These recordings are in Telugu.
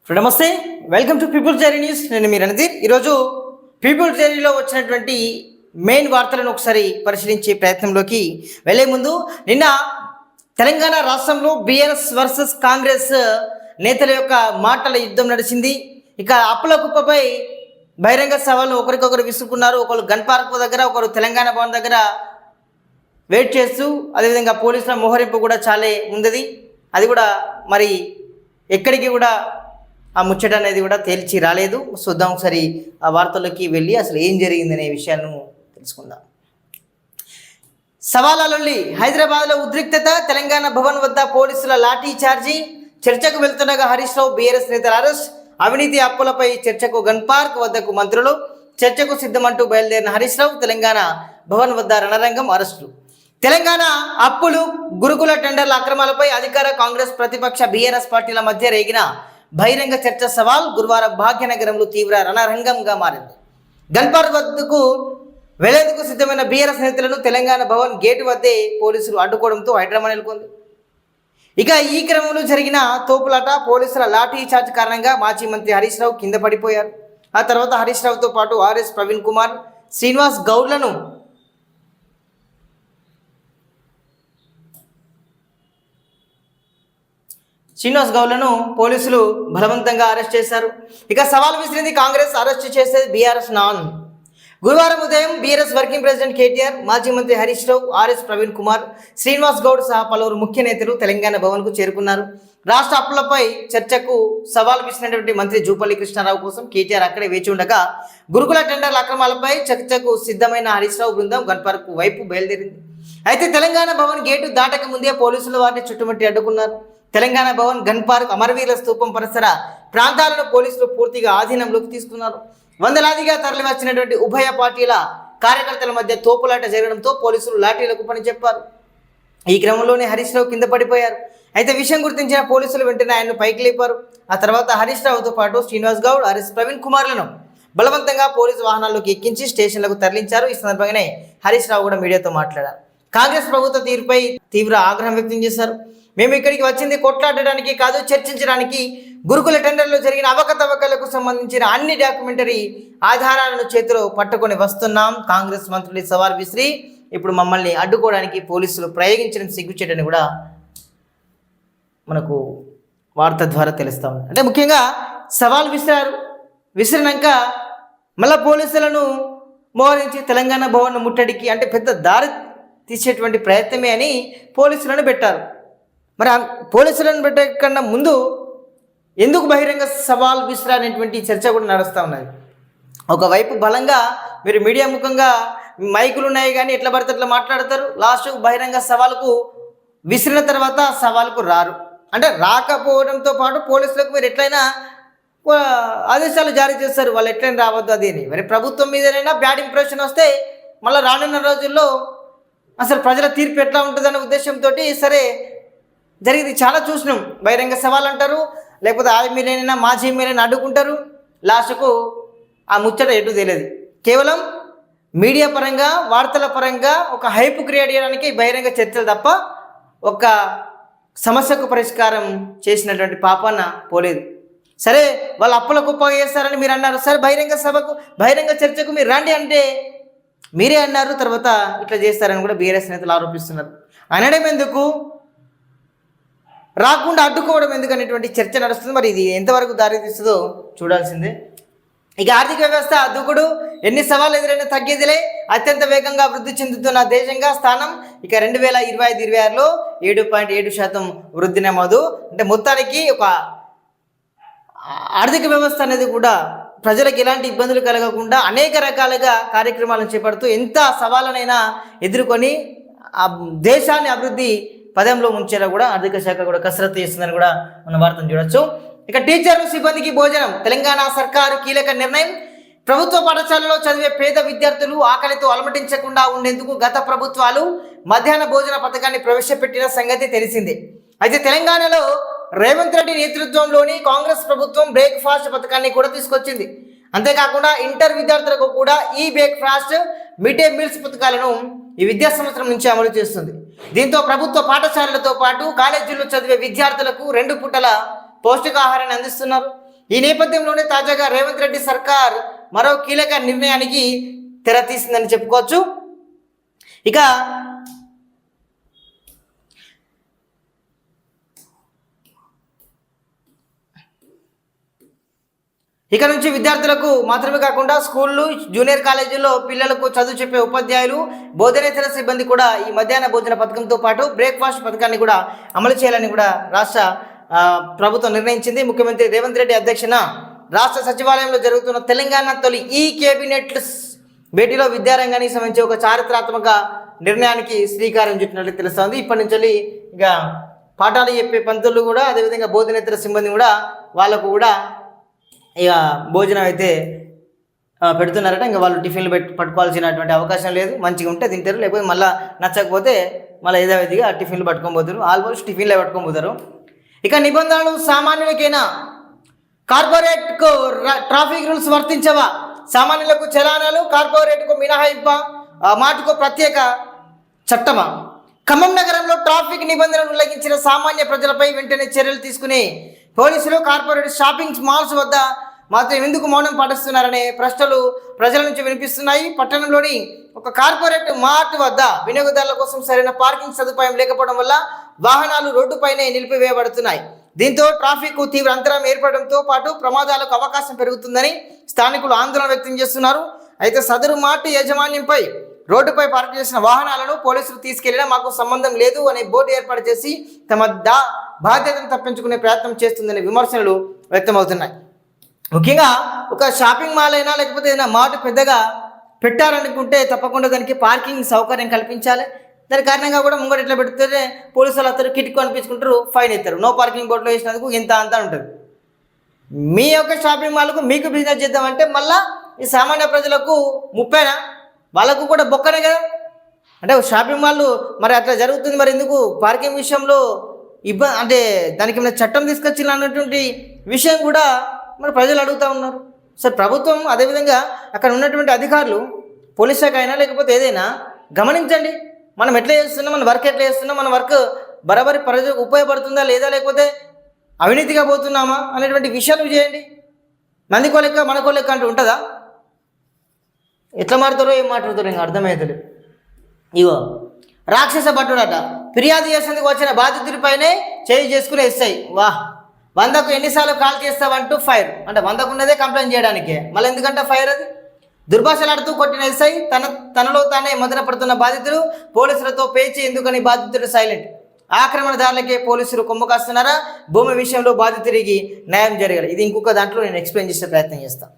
నమస్తే, welcome to people's dairy news. నేను మీ రణధీర్. ఈరోజు పీపుల్స్ డైరీలో వచ్చినటువంటి మెయిన్ వార్తలను ఒకసారి పరిశీలించే ప్రయత్నంలోకి వెళ్లే ముందు, నిన్న తెలంగాణ రాష్ట్రంలో బీఆర్ఎస్ వర్సెస్ కాంగ్రెస్ నేతల యొక్క మాటల యుద్ధం నడిచింది. ఇక అప్పుల కుప్పపై బహిరంగ సవాళ్ళు ఒకరికొకరు విసుకున్నారు. ఒకరు గన్ పార్క్ దగ్గర, ఒకరు తెలంగాణ భవన్ దగ్గర వెయిట్ చేస్తూ, అదేవిధంగా పోలీసుల మోహరింపు కూడా చాలా ఉంది. అది కూడా మరి ఎక్కడికి కూడా ఆ ముచ్చట అనేది కూడా తేల్చి రాలేదు. చూద్దాం ఒకసారి ఆ వార్తల్లోకి వెళ్ళి అసలు ఏం జరిగిందనే విషయాన్ని తెలుసుకుందాం. సవాళ్ళ హైదరాబాద్లో ఉద్రిక్తత, తెలంగాణ భవన్ వద్ద పోలీసుల లాఠీ చార్జీ, చర్చకు వెళ్తుండగా హరీష్ రావు బీఆర్ఎస్ నేతల అరెస్ట్, అవినీతి అప్పులపై చర్చకు గన్ పార్క్ వద్దకు మంత్రులు, చర్చకు సిద్ధమంటూ బయలుదేరిన హరీష్ రావు, తెలంగాణ భవన్ వద్ద రణరంగం, అరెస్టులు. తెలంగాణ అప్పులు, గురుకుల టెండర్ల అక్రమాలపై అధికార కాంగ్రెస్, ప్రతిపక్ష బీఆర్ఎస్ పార్టీల మధ్య రేగిన బహిరంగ చర్చ సవాల్ గురువారం భాగ్యనగరంలో తీవ్ర రణరంగంగా మారింది. గన్పార్ వద్దకు వెళ్లేందుకు సిద్ధమైన బీఆర్ఎస్ నేతలను తెలంగాణ భవన్ గేటు వద్దే పోలీసులు అడ్డుకోవడంతో హైడ్రామా నెలకొంది. ఇక ఈ క్రమంలో జరిగిన తోపులాట, పోలీసుల లాఠీ చార్జ్ కారణంగా మాజీ మంత్రి హరీష్ రావు కింద పడిపోయారు. ఆ తర్వాత హరీష్ రావుతో పాటు ఆర్ఎస్ ప్రవీణ్ కుమార్, శ్రీనివాస్ గౌడ్లను పోలీసులు బలవంతంగా అరెస్ట్ చేశారు. ఇక సవాల్ విసిరింది కాంగ్రెస్, అరెస్ట్ చేసేది బీఆర్ఎస్ నాన్. గురువారం ఉదయం బీఆర్ఎస్ వర్కింగ్ ప్రెసిడెంట్ కేటీఆర్, మాజీ మంత్రి హరీష్ రావు, ఆర్ఎస్ ప్రవీణ్ కుమార్, శ్రీనివాస్ గౌడ్ సహా పలువురు ముఖ్య నేతలు తెలంగాణ భవన్కు చేరుకున్నారు. రాష్ట్ర అప్పులపై చర్చకు సవాల్ విసిరినటువంటి మంత్రి జూపల్లి కృష్ణారావు కోసం కేటీఆర్ అక్కడే వేచి ఉండగా, గురుకుల టెండర్ల అక్రమాలపై చర్చకు సిద్ధమైన హరీష్ రావు బృందం గన్పార్క్ వైపు బయలుదేరింది. అయితే తెలంగాణ భవన్ గేటు దాటక ముందే పోలీసులు వారిని చుట్టుముట్టి అడ్డుకున్నారు. తెలంగాణ భవన్, గన్ పార్క్, అమరవీరుల స్తూపం పరిసర ప్రాంతాలను పోలీసులు పూర్తిగా ఆధీనంలోకి తీసుకున్నారు. వందలాదిగా తరలివచ్చినటువంటి ఉభయ పార్టీల కార్యకర్తల మధ్య తోపులాట జరగడంతో పోలీసులు లాఠీలకు పని చెప్పారు. ఈ క్రమంలోనే హరీష్ రావు కింద పడిపోయారు. అయితే విషయం గుర్తించిన పోలీసులు వెంటనే ఆయన్ను పైకి లేపారు. ఆ తర్వాత హరీష్ రావుతో పాటు శ్రీనివాస్ గౌడ్, ఆర్ఎస్ ప్రవీణ్ కుమార్లను బలవంతంగా పోలీసు వాహనాల్లోకి ఎక్కించి స్టేషన్లకు తరలించారు. ఈ సందర్భంగానే హరీష్ రావు కూడా మీడియాతో మాట్లాడారు. కాంగ్రెస్ ప్రభుత్వ తీరుపై తీవ్ర ఆగ్రహం వ్యక్తం చేశారు. మేము ఇక్కడికి వచ్చింది కొట్లాడడానికి కాదు, చర్చించడానికి. గురుకుల టెండర్లో జరిగిన అవకతవకలకు సంబంధించిన అన్ని డాక్యుమెంటరీ ఆధారాలను చేతిలో పట్టుకొని వస్తున్నాం. కాంగ్రెస్ మంత్రులు సవాల్ విసిరి ఇప్పుడు మమ్మల్ని అడ్డుకోవడానికి పోలీసులు ప్రయోగించడం సిగ్గుచేటని కూడా మనకు వార్త ద్వారా తెలుస్తూ ఉంది. అంటే ముఖ్యంగా సవాల్ విసిరినాక మళ్ళీ పోలీసులను మోహరించి తెలంగాణ భవన్ ముట్టడికి అంటే పెద్ద దారి తీసేటువంటి ప్రయత్నమే అని పోలీసులను పెట్టారు. మరి పోలీసులను పెట్టే కన్నా ముందు ఎందుకు బహిరంగ సవాల్ విసిరా అనేటువంటి చర్చ కూడా నడుస్తూ ఉన్నది. ఒకవైపు బలంగా మీరు మీడియా ముఖంగా మైకులు ఉన్నాయి కానీ ఎట్లా పడితే అట్లా మాట్లాడతారు. లాస్ట్ బహిరంగ సవాలుకు విసిరిన తర్వాత సవాలుకు రారు. అంటే రాకపోవడంతో పాటు పోలీసులకు మీరు ఎట్లయినా ఆదేశాలు జారీ చేస్తారు, వాళ్ళు ఎట్లయినా రావద్దు అది అని. మరి ప్రభుత్వం మీదనైనా బ్యాడ్ ఇంప్రెషన్ వస్తే మళ్ళీ రానున్న రోజుల్లో అసలు ప్రజల తీర్పు ఎట్లా ఉంటుందనే ఉద్దేశంతో సరే జరిగింది. చాలా చూసినాం. బహిరంగ సవాల్ అంటారు, లేకపోతే ఆ ఎమ్మెల్యేనైనా మాజీ ఎమ్మెల్యేని అడ్డుకుంటారు. లాస్ట్కు ఆ ముచ్చట ఎటు తెలియదు. కేవలం మీడియా పరంగా, వార్తల పరంగా ఒక హైప్ క్రియేట్ చేయడానికి బహిరంగ చర్చలు తప్ప ఒక సమస్యకు పరిష్కారం చేసినటువంటి పాపాన పోలేదు. సరే వాళ్ళు అప్పుల కుప్ప చేస్తారని మీరు అన్నారు. సరే బహిరంగ చర్చకు మీరు రండి అంటే మీరే అన్నారు. తర్వాత ఇట్లా చేస్తారని కూడా బీఆర్ఎస్ నేతలు ఆరోపిస్తున్నారు. అనడం ఎందుకు, రాకుండా అడ్డుకోవడం ఎందుకు అనేటువంటి చర్చ నడుస్తుంది. మరి ఇది ఎంతవరకు దారితీస్తుందో చూడాల్సిందే. ఇక ఆర్థిక వ్యవస్థ దూకుడు, ఎన్ని సవాళ్ళు ఎదురైనా తగ్గేదిలే, అత్యంత వేగంగా వృద్ధి చెందుతున్న దేశంగా స్థానం. ఇక 2025-26లో 7.7% వృద్ధి నమోదు. అంటే మొత్తానికి ఒక ఆర్థిక వ్యవస్థ అనేది కూడా ప్రజలకు ఎలాంటి ఇబ్బందులు కలగకుండా అనేక రకాలుగా కార్యక్రమాలను చేపడుతూ ఎంత సవాళ్ళనైనా ఎదుర్కొని ఆ దేశాన్ని అభివృద్ధి పదంలో ఉంచేలా కూడా ఆర్థిక శాఖ కూడా కసరత్తు చేస్తుందని కూడా మనం వార్తను చూడొచ్చు. ఇక టీచర్లు, సిబ్బందికి భోజనం, తెలంగాణ సర్కారు కీలక నిర్ణయం. ప్రభుత్వ పాఠశాలలో చదివే పేద విద్యార్థులు ఆకలితో అలమటించకుండా ఉండేందుకు గత ప్రభుత్వాలు మధ్యాహ్న భోజన పథకాన్ని ప్రవేశపెట్టిన సంగతి తెలిసిందే. అయితే తెలంగాణలో రేవంత్ రెడ్డి నేతృత్వంలోని కాంగ్రెస్ ప్రభుత్వం బ్రేక్ఫాస్ట్ పథకాన్ని కూడా తీసుకొచ్చింది. అంతేకాకుండా ఇంటర్ విద్యార్థులకు కూడా ఈ బ్రేక్ఫాస్ట్, మిడ్ డే మీల్స్ పథకాలను ఈ విద్యా సంవత్సరం నుంచి అమలు చేస్తుంది. దీంతో ప్రభుత్వ పాఠశాలలతో పాటు కాలేజీల్లో చదివే విద్యార్థులకు 2 పూటల పౌష్టికాహారాన్ని అందిస్తున్నారు. ఈ నేపథ్యంలోనే తాజాగా రేవంత్ రెడ్డి సర్కార్ మరో కీలక నిర్ణయానికి తెర తీసిందని చెప్పుకోవచ్చు. ఇక నుంచి విద్యార్థులకు మాత్రమే కాకుండా స్కూళ్ళు, జూనియర్ కాలేజీల్లో పిల్లలకు చదువు చెప్పే ఉపాధ్యాయులు, బోధనేతర సిబ్బంది కూడా ఈ మధ్యాహ్న భోజన పథకంతో పాటు బ్రేక్ఫాస్ట్ పథకాన్ని కూడా అమలు చేయాలని కూడా రాష్ట్ర ప్రభుత్వం నిర్ణయించింది. ముఖ్యమంత్రి రేవంత్ రెడ్డి అధ్యక్షన రాష్ట్ర సచివాలయంలో జరుగుతున్న తెలంగాణ తొలి ఈ కేబినెట్ భేటీలో విద్యారంగానికి సంబంధించి ఒక చారిత్రాత్మక నిర్ణయానికి శ్రీకారం చుట్టినట్లు తెలుస్తోంది. ఇప్పటి నుంచి ఇక పాఠాలు చెప్పే పంతులు కూడా, అదేవిధంగా బోధనేతర సిబ్బంది కూడా వాళ్ళకు కూడా ఇక భోజనం అయితే పెడుతున్నారట. ఇంకా వాళ్ళు టిఫిన్లు పట్టుకోవాల్సినటువంటి అవకాశం లేదు. మంచిగా ఉంటే తింటారు, లేకపోతే మళ్ళీ నచ్చకపోతే మళ్ళీ యథావిధిగా టిఫిన్లు పట్టుకొని పోతారు. ఆల్మోస్ట్ టిఫిన్లే పట్టుకొని పోతారు. ఇక నిబంధనలు సామాన్యులకైనా కార్పొరేట్కు ట్రాఫిక్ రూల్స్ వర్తించవా? సామాన్యులకు చలానాలు, కార్పొరేట్కు మినహాయింప, మాటకు ప్రత్యేక చట్టమా? ఖమ్మం నగరంలో ట్రాఫిక్ నిబంధనలు ఉల్లంఘించిన సామాన్య ప్రజలపై వెంటనే చర్యలు తీసుకుని పోలీసులు కార్పొరేట్ షాపింగ్ మాల్స్ వద్ద మాత్రం ఎందుకు మౌనం పాటిస్తున్నారనే ప్రశ్నలు ప్రజల నుంచి వినిపిస్తున్నాయి. పట్టణంలోని ఒక కార్పొరేట్ మార్ట్ వద్ద వినియోగదారుల కోసం సరైన పార్కింగ్ సదుపాయం లేకపోవడం వల్ల వాహనాలు రోడ్డుపైనే నిలిపివేయబడుతున్నాయి. దీంతో ట్రాఫిక్ తీవ్ర అంతరం ఏర్పడడంతో పాటు ప్రమాదాలకు అవకాశం పెరుగుతుందని స్థానికులు ఆందోళన వ్యక్తం చేస్తున్నారు. అయితే సదరు మార్ట్ యాజమాన్యంపై రోడ్డుపై పార్క్ చేసిన వాహనాలను పోలీసులు తీసుకెళ్లినా మాకు సంబంధం లేదు అనే బోర్డు ఏర్పాటు చేసి తమ బాధ్యతను తప్పించుకునే ప్రయత్నం చేస్తుందనే విమర్శలు వ్యక్తమవుతున్నాయి. ముఖ్యంగా ఒక షాపింగ్ మాల్ అయినా లేకపోతే ఏదైనా మార్ట్ పెద్దగా పెట్టాలనుకుంటే తప్పకుండా దానికి పార్కింగ్ సౌకర్యం కల్పించాలి. దాని కారణంగా కూడా ముంగడు ఇట్లా పెడితే పోలీసులు అతను కిటికీ అనిపించుకుంటారు, ఫైన్ ఇస్తారు. నో పార్కింగ్ బోర్డులో వేసినందుకు ఇంత అంతా ఉంటుంది. మీ యొక్క షాపింగ్ మాల్కు మీకు బిజినెస్ చేద్దామంటే మళ్ళీ ఈ సామాన్య ప్రజలకు ముప్పైనా వాళ్ళకు కూడా బొక్కనే కదా. అంటే షాపింగ్ మాల్ మరి అట్లా జరుగుతుంది, మరి ఎందుకు పార్కింగ్ విషయంలో అంటే దానికి ఏమైనా చట్టం తీసుకొచ్చిన అన్నటువంటి విషయం కూడా మరి ప్రజలు అడుగుతూ ఉన్నారు. సార్ ప్రభుత్వం అదేవిధంగా అక్కడ ఉన్నటువంటి అధికారులు, పోలీస్ శాఖ అయినా లేకపోతే ఏదైనా గమనించండి. మనం ఎట్లా చేస్తున్నాం, మన వర్క్ ఎట్లా చేస్తున్నాం, మన వర్క్ బరాబరి ప్రజలకు ఉపయోగపడుతుందా లేదా, లేకపోతే అవినీతిగా పోతున్నామా అనేటువంటి విషయాలు చేయండి. మందికో లెక్క మనకో లెక్క అంటూ ఉంటుందా? ఎట్లా మారుతారో ఏం మాట్లాడతారో ఇంకా అర్థమవుతుంది. ఇగో రాక్షస భట్టుడట, ఫిర్యాదు చేసేందుకు వచ్చిన బాధితుడిపైనే చేయి చేసుకుని ఎస్ఐ. వాహ్, 100కు ఎన్నిసార్లు కాల్ చేస్తావంటూ ఫైర్. అంటే 100కు ఉన్నదే కంప్లైంట్ చేయడానికే, మళ్ళీ ఎందుకంటే ఫైర్? అది దుర్భాషలాడుతూ కొట్టిన ఎస్ఐ తనలో తానే మదన పడుతున్న బాధితుడు పోలీసులతో పేచి ఎందుకని బాధితుడు సైలెంట్. ఆక్రమణదారులకే పోలీసులు కొమ్ము కాస్తున్నారా? భూమి విషయంలో బాధితుడికి న్యాయం జరగాలి. ఇది ఇంకొక దాంట్లో నేను ఎక్స్ప్లెయిన్ చేసే ప్రయత్నం చేస్తాను.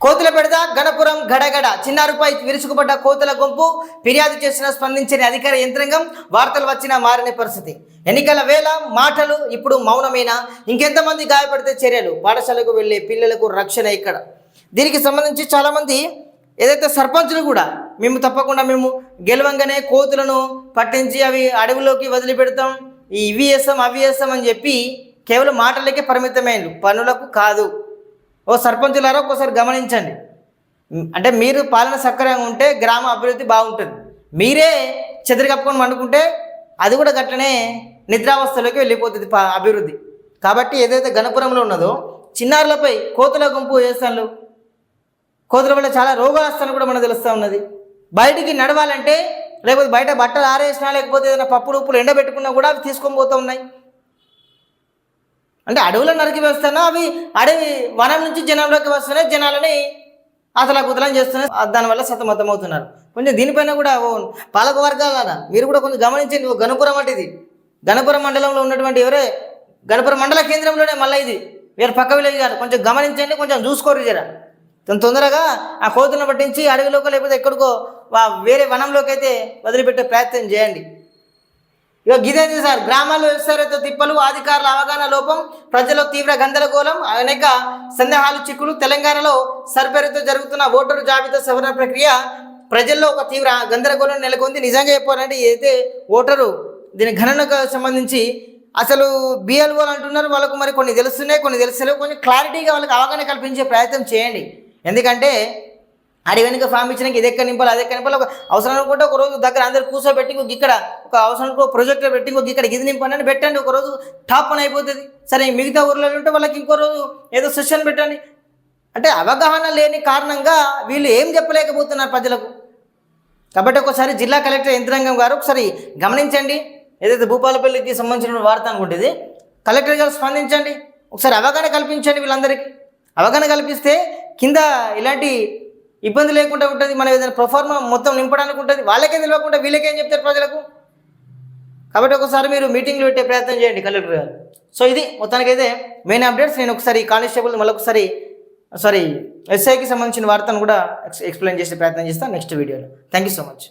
కోతుల పెడద గణపురం గడగడ చిన్నారుపై విరుచుకుపడ్డ కోతుల గుంపు ఫిర్యాదు చేసిన స్పందించని అధికార యంత్రాంగం. వార్తలు వచ్చినా మారని పరిస్థితి. ఎన్నికల వేళ మాటలు ఇప్పుడు మౌనమేనా? ఇంకెంతమంది గాయపడితే చర్యలు? పాఠశాలకు వెళ్ళే పిల్లలకు రక్షణ ఇక్కడ. దీనికి సంబంధించి చాలామంది ఏదైతే సర్పంచులు కూడా మేము గెలవంగానే కోతులను పట్టించి అవి అడవిలోకి వదిలిపెడతాం, ఇవి వేస్తాం అవి వేస్తాం అని చెప్పి కేవలం మాటలకే పరిమితమైన పనులకు కాదు. ఓ సర్పంచులారా ఒక్కోసారి గమనించండి. అంటే మీరు పాలన సక్రమంగా ఉంటే గ్రామ అభివృద్ధి బాగుంటుంది. మీరే చెదిరి కప్పుకొని వండుకుంటే అది కూడా గట్లనే నిద్రావస్థలోకి వెళ్ళిపోతుంది అభివృద్ధి. కాబట్టి ఏదైతే గణపురంలో ఉన్నదో చిన్నారులపై కోతుల గుంపు వేస్తాను, కోతుల వల్ల చాలా రోగాలు వస్తాయని కూడా మనకు తెలుస్తూ ఉన్నది. బయటికి నడవాలంటే లేకపోతే బయట బట్టలు ఆరేసినా లేకపోతే ఏదైనా పప్పులు ఉప్పులు ఎండబెట్టుకున్నా కూడా అవి తీసుకొని పోతూ ఉన్నాయి. అంటే అడవులను నరికి వేస్తున్నా అవి అడవి వనం నుంచి జనంలోకి వస్తున్నాయి, జనాలని అతలాకుతలం చేస్తున్నాయి. దానివల్ల సతమతమవుతున్నారు. కొంచెం దీనిపైన కూడా పాలక వర్గాల మీరు కూడా కొంచెం గమనించండి. గణపురం అంటే ఇది గణపురం మండలంలో ఉన్నటువంటి గణపురం మండల కేంద్రంలోనే మళ్ళీ ఇది వేరే పక్క విలేజ్ కాదు. కొంచెం గమనించండి, కొంచెం చూసుకోరు జర. తొందరగా ఆ కోతులను పట్టించి అడవిలోకి లేకపోతే ఎక్కడికో వేరే వనంలోకి అయితే వదిలిపెట్టే ప్రయత్నం చేయండి. ఇక గిదేంది సార్, గ్రామాల్లో వ్యవసాయంతో తిప్పలు, అధికారుల అవగాహన లోపం, ప్రజల్లో తీవ్ర గందరగోళం, అనేక సందేహాలు చిక్కులు. తెలంగాణలో సర్పేరుతో జరుగుతున్న ఓటరు జాబితా సవరణ ప్రక్రియ ప్రజల్లో ఒక తీవ్ర గందరగోళం నెలకొంది. నిజంగా చెప్పాలంటే ఏదైతే ఓటరు దీని గణనకు సంబంధించి అసలు బిఎల్ఓలు అంటున్నారు, వాళ్ళకు మరి కొన్ని తెలుస్తున్నాయి, కొన్ని తెలుస్తలేవు. కొంచెం క్లారిటీగా వాళ్ళకి అవగాహన కల్పించే ప్రయత్నం చేయండి. ఎందుకంటే ఆడి వెనుక ఫామ్ ఇచ్చినాక ఇది ఎక్కడ నింపాలి అది ఎక్కడ నింపాలి, ఒక అవసరం అనుకుంటే ఒక రోజు దగ్గర అందరు కూర్చోబెట్టి ఇంకొక ఇక్కడ ఒక అవసరం ప్రొజెక్టర్ పెట్టి ఇంకొక ఇక్కడ ఇది నింపండి అని పెట్టండి, ఒక రోజు టాప్ అని అయిపోతుంది. సరే మిగతా ఊర్లో ఉంటే వాళ్ళకి ఇంకో రోజు ఏదో సెషన్ పెట్టండి. అంటే అవగాహన లేని కారణంగా వీళ్ళు ఏం చెప్పలేకపోతున్నారు ప్రజలకు. కాబట్టి ఒకసారి జిల్లా కలెక్టర్ యంత్రాంగం గారు ఒకసారి గమనించండి, ఏదైతే భూపాలపల్లికి సంబంధించిన వార్త అనుకుంటుంది, కలెక్టర్ గారు స్పందించండి, ఒకసారి అవగాహన కల్పించండి. వీళ్ళందరికీ అవగాహన కల్పిస్తే కింద ఇలాంటి ఇబ్బంది లేకుండా ఉంటుంది. మనం ఏదైనా ప్రొఫార్మా మొత్తం నింపడానికి ఉంటుంది, వాళ్ళకే తెలియకుండా వీళ్ళకేం చెప్తారు ప్రజలకు. కాబట్టి ఒకసారి మీరు మీటింగ్లు పెట్టే ప్రయత్నం చేయండి కలెక్టర్ గారు. సో ఇది మొత్తానికైతే మెయిన్ అప్డేట్స్. నేను ఒకసారి కానిస్టేబుల్ మళ్ళొకసారి ఎస్ఐకి సంబంధించిన వార్తను కూడా ఎక్స్ప్లెయిన్ చేసే ప్రయత్నం చేస్తాను నెక్స్ట్ వీడియోలో. Thank you so much.